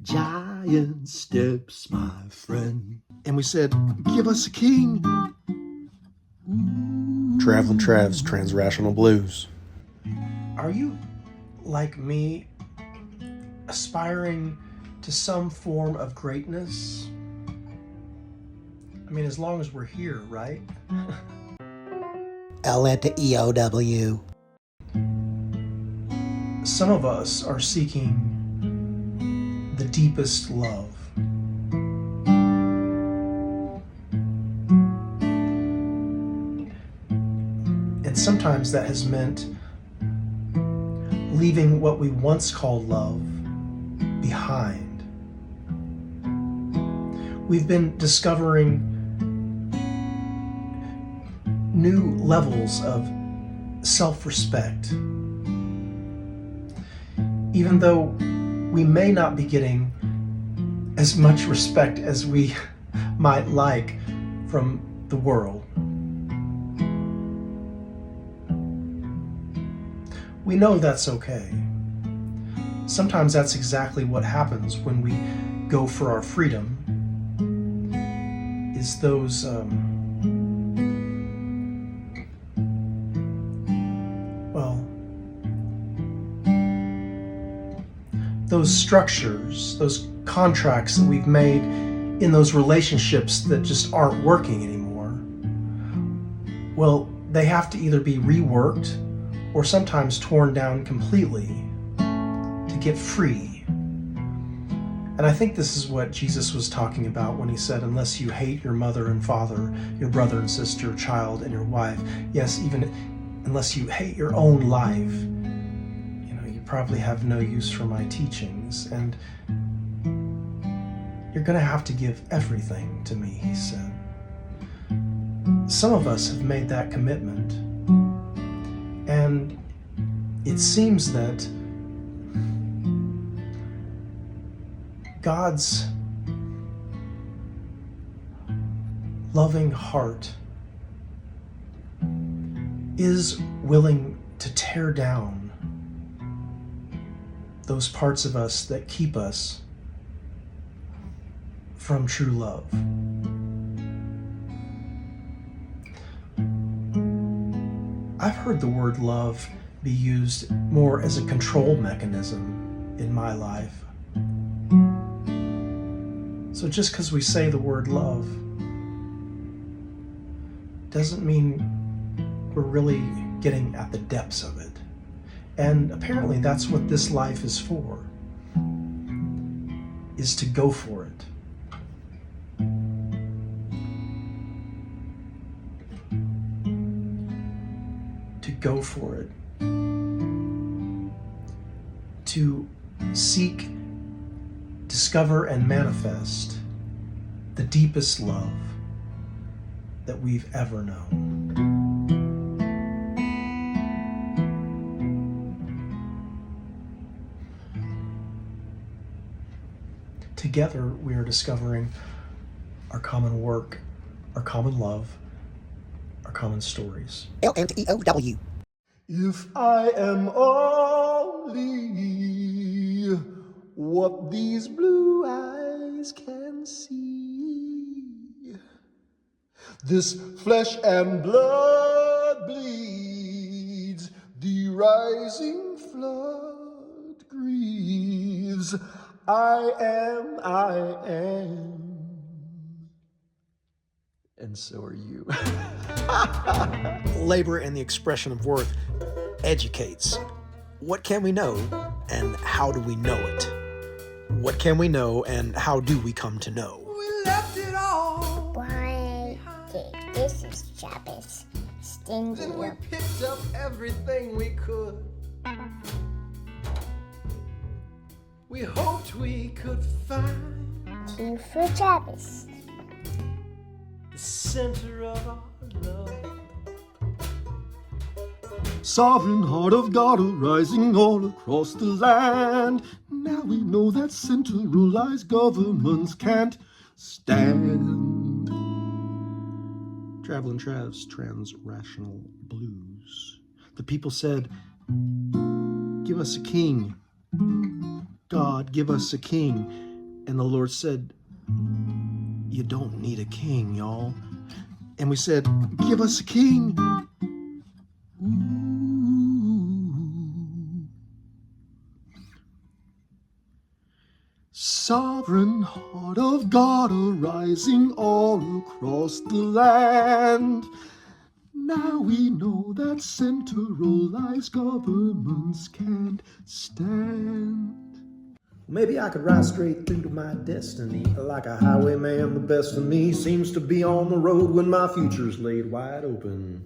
giant steps, my friend. And we said, give us a king. Traveling Trav's Transrational Blues. Are you, like me, aspiring to some form of greatness? I mean, as long as we're here, right? L at the EOW. Some of us are seeking the deepest love. And sometimes that has meant leaving what we once called love behind. We've been discovering new levels of self-respect. Even though we may not be getting as much respect as we might like from the world. We know that's okay. Sometimes that's exactly what happens when we go for our freedom, is those those structures, those contracts that we've made in those relationships that just aren't working anymore. Well, they have to either be reworked or sometimes torn down completely to get free. And I think this is what Jesus was talking about when he said, unless you hate your mother and father, your brother and sister, child, and your wife, yes, even unless you hate your own life, you probably have no use for my teachings, and you're going to have to give everything to me, he said. Some of us have made that commitment, and it seems that God's loving heart is willing to tear down those parts of us that keep us from true love. I've heard the word love be used more as a control mechanism in my life. So just because we say the word love doesn't mean we're really getting at the depths of it. And apparently that's what this life is for, is to go for it. To go for it. To seek, discover, and manifest the deepest love that we've ever known. Together, we are discovering our common work, our common love, our common stories. LMEOW. If I am only what these blue eyes can see, this flesh and blood bleeds, the rising flood grieves. I am, and so are you. Labor and the expression of worth educates. What can we know, and how do we know it? What can we know, and how do we come to know? We left it all. Why, this is Travis. Stingy. Then we picked up everything we could. We hoped we could find Q for Travis. the center of our love. Sovereign heart of God arising all across the land. Now we know that centralized governments can't stand. Traveling Trav's Transrational Blues. The people said, give us a king. God, give us a king. And the Lord said, you don't need a king, y'all. And we said, give us a king. Ooh. Sovereign heart of God arising all across the land. Now we know that centralized governments can't stand. Maybe I could ride straight through to my destiny. Like a highwayman, the best of me seems to be on the road when my future's laid wide open.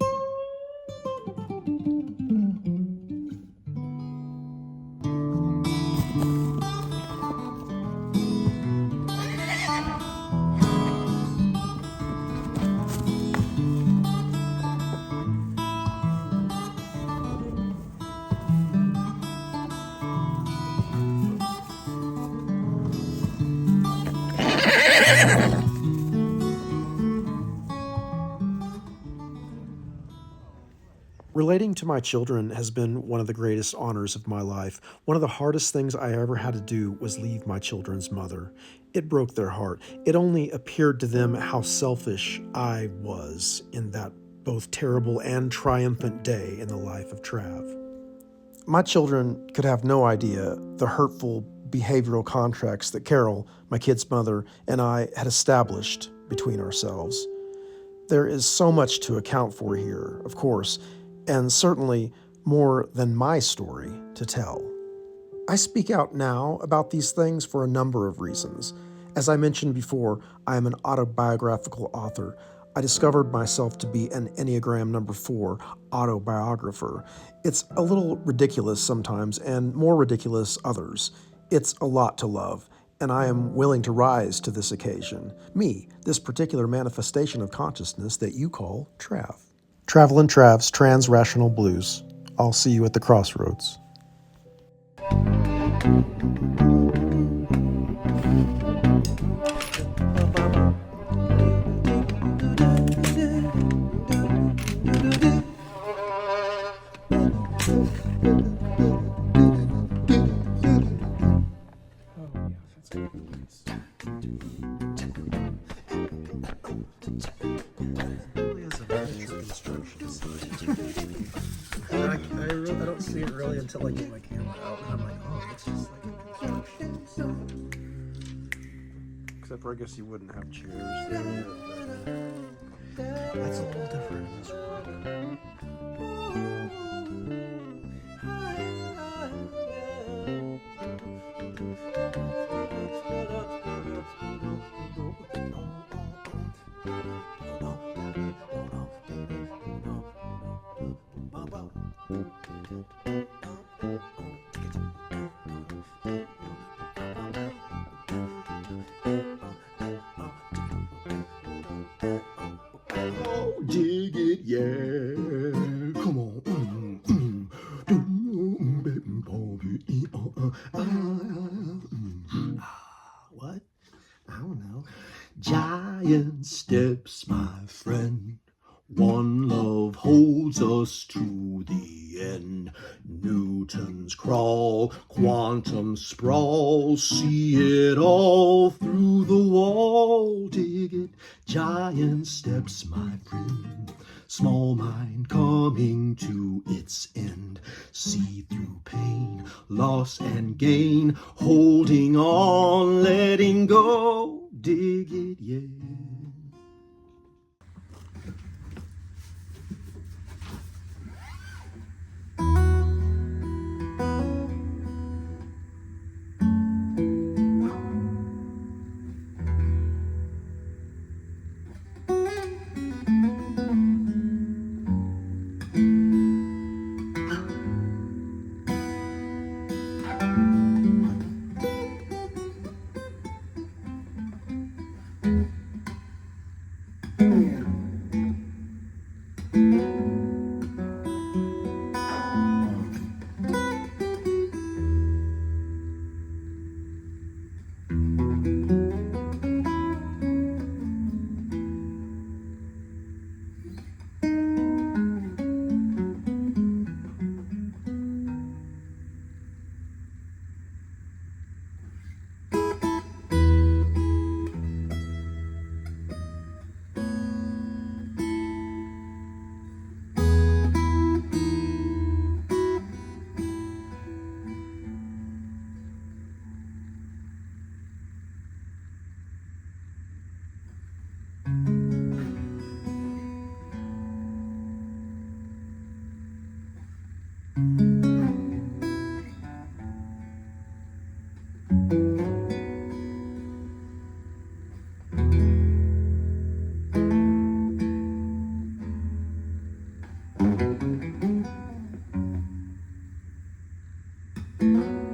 Relating to my children has been one of the greatest honors of my life. One of the hardest things I ever had to do was leave my children's mother. It broke their heart. It only appeared to them how selfish I was in that both terrible and triumphant day in the life of Trav. My children could have no idea the hurtful behavioral contracts that Carol, my kid's mother, and I had established between ourselves. There is so much to account for here, of course, and certainly more than my story to tell. I speak out now about these things for a number of reasons. As I mentioned before, I am an autobiographical author. I discovered myself to be an Enneagram number 4 autobiographer. It's a little ridiculous sometimes, and more ridiculous others. It's a lot to love, and I am willing to rise to this occasion. Me, this particular manifestation of consciousness that you call Trav. Travelin' Trav's Trans-Rational Blues. I'll see you at the crossroads. I don't see it really until I get my camera out, and I'm like, oh, it's just like a construction. Except for I guess you wouldn't have chairs there. That's a little different in this world. Oh, dig it, yeah. Come on. What? I don't know. Giant steps, my friend. One love holds us to the end. Newton's crawl, quantum sprawl, see it all through the wall. Dig it, giant steps, my friend. Small mind coming to its end. See through pain, loss and gain, holding on, letting go. Dig it, yeah. you.